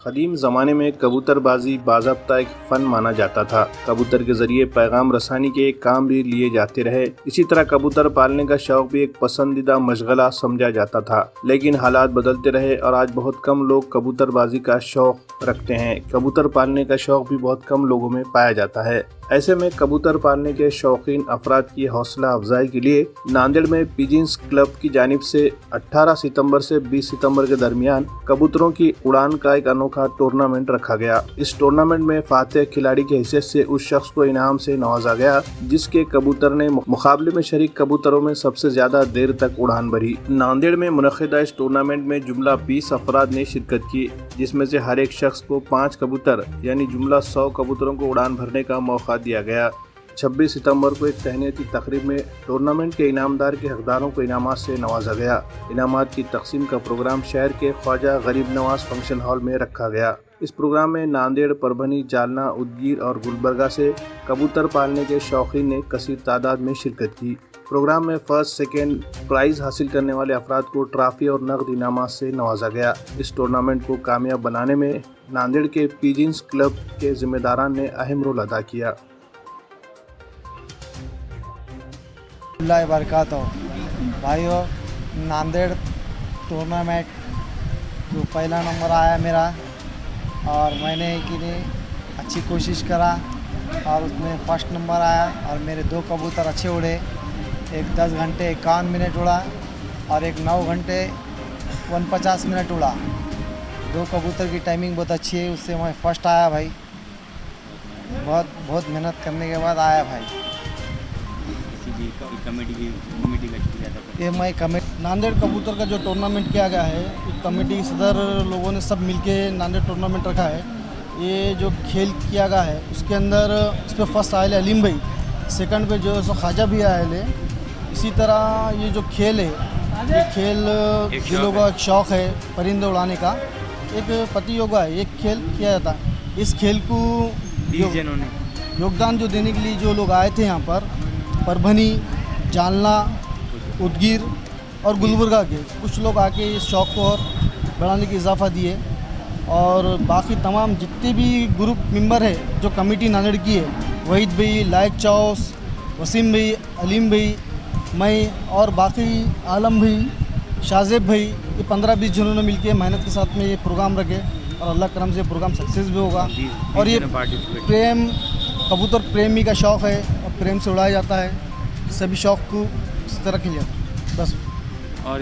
कदीम ज़माने में कबूतरबाजी बाज़ाब्ता एक फ़न माना जाता था। कबूतर के ज़रिए पैगाम रसानी के काम भी लिए जाते रहे। इसी तरह कबूतर पालने का शौक़ भी एक पसंदीदा मशगला समझा जाता था। लेकिन हालात बदलते रहे और आज बहुत कम लोग कबूतरबाजी का शौक़ रखते हैं। कबूतर पालने का शौक़ भी बहुत कम लोगों में पाया जाता है। ऐसे में कबूतर पालने के शौकीन अफराद की हौसला अफजाई के लिए नांदेड़ में पिजिन्स क्लब की जानिब से 18 सितंबर से 20 सितंबर के दरमियान कबूतरों की उड़ान का एक अनोखा टूर्नामेंट रखा गया। इस टूर्नामेंट में फातेह खिलाड़ी की हैसियत से उस शख्स को इनाम से नवाजा गया जिसके कबूतर ने मुकाबले में शरीक कबूतरों में सबसे ज्यादा देर तक उड़ान भरी। नांदेड़ में मुनक़िदा इस टूर्नामेंट में जुमला 20 अफराद ने शिरकत की, जिसमें से हर एक शख्स को 5 कबूतर यानी जुमला 100 कबूतरों को उड़ान भरने का मौका दिया गया। 26 सितंबर को एक तहनीती तकरीब में टूर्नामेंट के इनामदार के हकदारों को इनामात से नवाजा गया। इनामात की तकसीम का प्रोग्राम शहर के ख्वाजा गरीब नवाज फंक्शन हॉल में रखा गया। इस प्रोग्राम में नांदेड़, परभनी, जालना, उदगीर और गुलबर्गा से कबूतर पालने के शौकीन ने कसीर तादाद में शिरकत की। प्रोग्राम में फर्स्ट सेकेंड प्राइज हासिल करने वाले अफराद को ट्रॉफी और नकद इनामात से नवाजा गया। इस टूर्नामेंट को कामयाब बनाने में नांदेड़ के पिजिन्स क्लब के जिम्मेदारान ने अहम रोल अदा किया। भाइयों, नांदेड़ टूर्नामेंट जो पहला नंबर आया मेरा और मैंने कि अच्छी कोशिश करा और उसमें फर्स्ट नंबर आया और मेरे 2 कबूतर अच्छे उड़े। एक 10 घंटे 51 मिनट उड़ा और एक 9 घंटे 49 मिनट उड़ा। 2 कबूतर की टाइमिंग बहुत अच्छी है, उससे मैं फर्स्ट आया भाई। बहुत मेहनत करने के बाद आया भाई। ये मैं कमेटी नांदेड़ कबूतर का जो टूर्नामेंट किया गया है, कमेटी के सदर लोगों ने सब मिलके नांदेड़ टूर्नामेंट रखा है। ये जो खेल किया गया है उसके अंदर इस पर फर्स्ट आए अलीम भाई, सेकंड पे जो सो ख्वाजा भी आए ले। इसी तरह ये जो खेल है, ये खेल दिलों का एक शौक़ है परिंदे उड़ाने का, एक प्रतियोगिता है, एक खेल किया जाता है। इस खेल को योगदान जो देने के लिए जो लोग आए थे यहाँ पर परभनी, जालना, उदगीर और गुलबर्गा के कुछ लोग आके इस शौक़ को और बढ़ाने की इजाफ़ा दिए और बाकी तमाम जितने भी ग्रुप मेंबर है जो कमेटी नांदेड़ की है, वहीद भाई, लायक चौस, वसीम भाई, अलीम भाई, मैं और बाकी आलम भाई, शाजेब भाई, ये 15-20 जनों ने मिलकर मेहनत के साथ में ये प्रोग्राम रखे और अल्लाह करम से प्रोग्राम सक्सेस भी होगा। और ये प्रेम कबूतर प्रेमी का शौक़ है और प्रेम से उड़ाया जाता है। सभी शौक़ को इस तरह के लिए बस। और